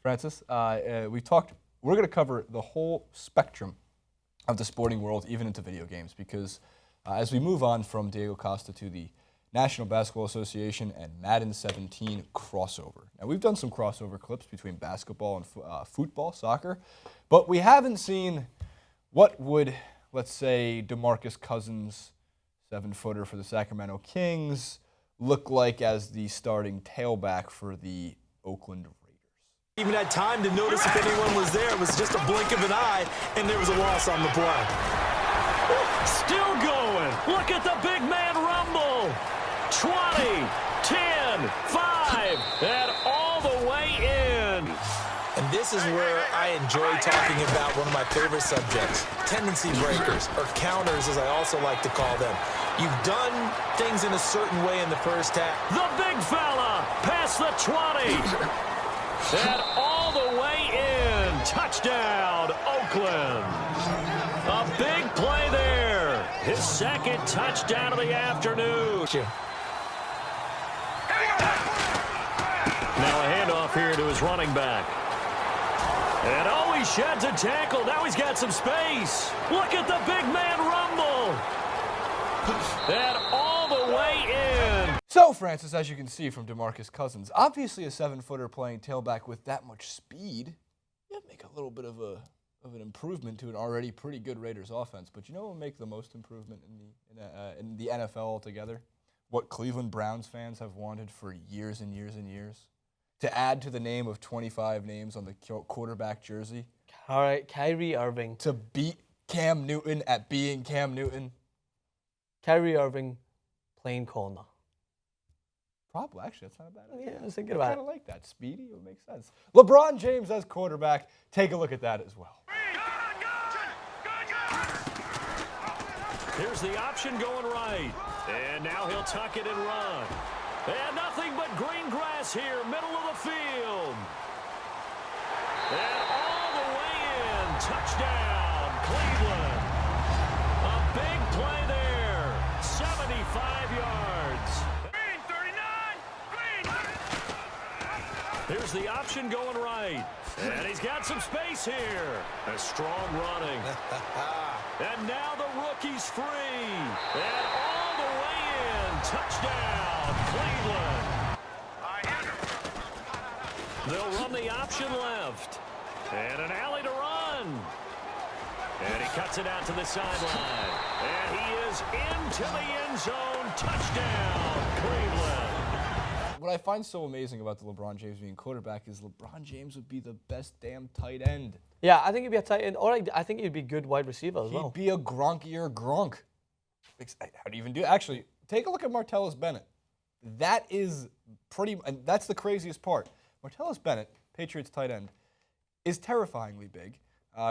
Francis. We're going to cover the whole spectrum of the sporting world, even into video games, because as we move on from Diego Costa to the National Basketball Association and Madden 17 crossover. Now, we've done some crossover clips between basketball and football, soccer, but we haven't seen what would, let's say, DeMarcus Cousins, 7-footer for the Sacramento Kings, look like as the starting tailback for the Oakland Raiders. Even had time to notice if anyone was there. It was just a blink of an eye, and there was a loss on the play. Still going. Look at the big man rumble. 20, 10, 5, and all the way in. And this is where I enjoy talking about one of my favorite subjects, tendency breakers, or counters as I also like to call them. You've done things in a certain way in the first half. The big fella past the 20. And all the way in. Touchdown, Oakland. A big play there. His second touchdown of the afternoon. Now a handoff here to his running back. And oh, he sheds a tackle. Now he's got some space. Look at the big man rumble. And all the way in. So, Francis, as you can see from DeMarcus Cousins, obviously a 7-footer playing tailback with that much speed, yeah, make a little bit of an improvement to an already pretty good Raiders offense. But you know what will make the most improvement in the NFL altogether? What Cleveland Browns fans have wanted for years and years and years? To add to the name of 25 names on the quarterback jersey. All right, Kyrie Irving. To beat Cam Newton at being Cam Newton. Kyrie Irving playing corner. Probably, actually, that's not a bad idea. Yeah, I was thinking about it. I kind of like that. Speedy, it would make sense. LeBron James as quarterback. Take a look at that as well. Here's the option going right. And now he'll tuck it and run. And nothing but green grass here, middle of the field. And all the way in. Touchdown, Cleveland. A big play there. 75 yards. Green, 39. Green. Here's the option going right. And he's got some space here. A strong running. And now the rookie's free. And all the way in. Touchdown, Cleveland. They'll run the option left. And an alley to run. And he cuts it out to the sideline. And he is into the end zone. Touchdown, Cleveland. What I find so amazing about the LeBron James being quarterback is LeBron James would be the best damn tight end. Yeah, I think he'd be a tight end, or I think he'd be a good wide receiver as well. He'd be a gronkier Gronk. How do you even do it? Actually, take a look at Martellus Bennett. That is and that's the craziest part. Martellus Bennett, Patriots tight end, is terrifyingly big.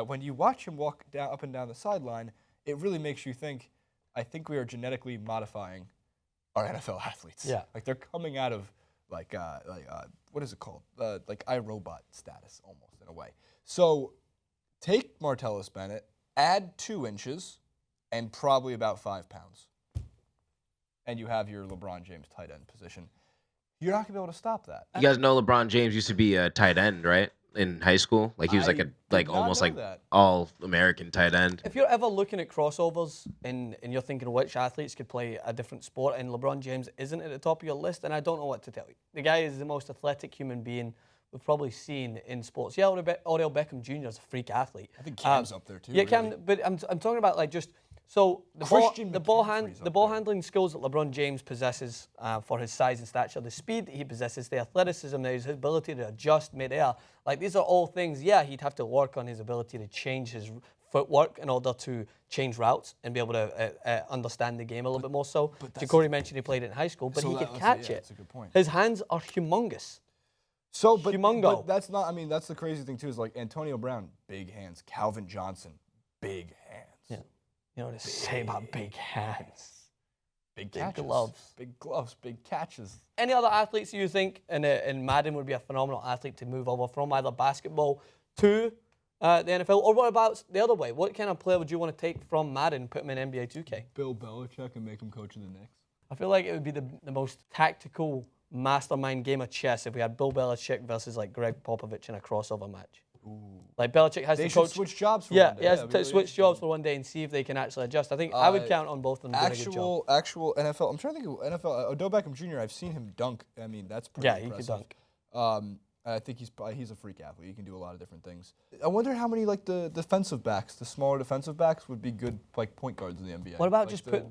When you watch him walk up and down the sideline, it really makes you think, I think we are genetically modifying our NFL athletes. Yeah. Like they're coming out of what is it called? Like iRobot status almost in a way. So take Martellus Bennett, add 2 inches, and probably about 5 pounds. And you have your LeBron James tight end position. You're not going to be able to stop that. You guys know LeBron James used to be a tight end, right? In high school? Like he was almost all-American tight end. If you're ever looking at crossovers and you're thinking which athletes could play a different sport and LeBron James isn't at the top of your list, and I don't know what to tell you. The guy is the most athletic human being we've probably seen in sports. Yeah, Odell Beckham Jr. is a freak athlete. I think Cam's up there too. Yeah, really. Cam, but I'm talking about like just so the ball handling skills that LeBron James possesses for his size and stature, the speed that he possesses, the athleticism, his ability to adjust mid-air. Like these are all things. Yeah, he'd have to work on his ability to change his footwork in order to change routes and be able to understand the game a little bit more. So Jacory mentioned he played it in high school, but he could catch it. That's a good point. His hands are humongous. So, but that's not. I mean, that's the crazy thing too. Is like Antonio Brown, big hands. Calvin Johnson, big hands. Yeah. You know what to say about big hands. Big catches. Gloves. Big gloves, big catches. Any other athletes you think in Madden would be a phenomenal athlete to move over from either basketball to the NFL? Or what about the other way? What kind of player would you want to take from Madden and put him in NBA 2K? Bill Belichick and make him coach in the Knicks. I feel like it would be the most tactical mastermind game of chess if we had Bill Belichick versus like Greg Popovich in a crossover match. Ooh. Like Belichick has they to coach. Should switch jobs for one day. He has to switch jobs for one day and see if they can actually adjust. I think I would count on both of them doing a good job. Actual NFL. I'm trying to think of NFL. Odell Beckham Jr. I've seen him dunk. I mean, that's pretty impressive. He could dunk. I think he's a freak athlete. He can do a lot of different things. I wonder how many like the defensive backs, the smaller defensive backs, would be good like point guards in the NBA. What about like just put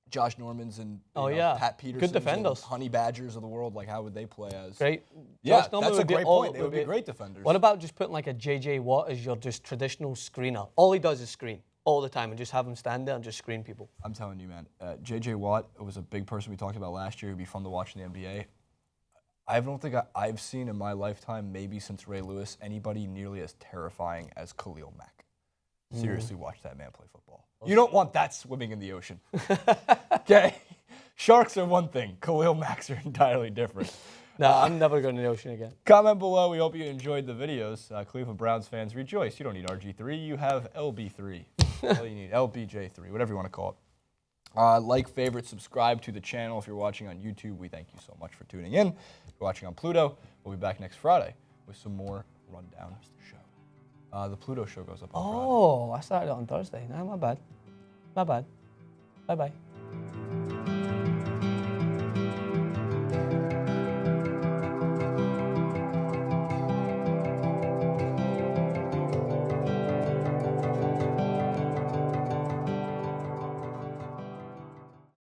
Josh Normans and Pat Petersons, good defenders, and Honey Badgers of the world? Like, how would they play as? Great. Yeah, that's a great point. They would be great defenders. What about just putting like a J.J. Watt as your just traditional screener? All he does is screen all the time, and just have him stand there and just screen people. I'm telling you, man. J.J. Watt was a big person we talked about last year. It'd be fun to watch in the NBA. I don't think I've seen in my lifetime, maybe since Ray Lewis, anybody nearly as terrifying as Khalil Mack. Seriously, watch that man play football. You don't want that swimming in the ocean. Okay? Sharks are one thing. Khalil Macks are entirely different. No, I'm never going to the ocean again. Comment below. We hope you enjoyed the videos. Cleveland Browns fans, rejoice. You don't need RG3. You have LB3. All you need, LBJ3, whatever you want to call it. Like, favorite, subscribe to the channel. If you're watching on YouTube, we thank you so much for tuning in. If you're watching on Pluto, we'll be back next Friday with some more rundown of the show. The Pluto show goes up on Friday. Oh, I started it on Thursday. No, my bad. My bad. Bye-bye.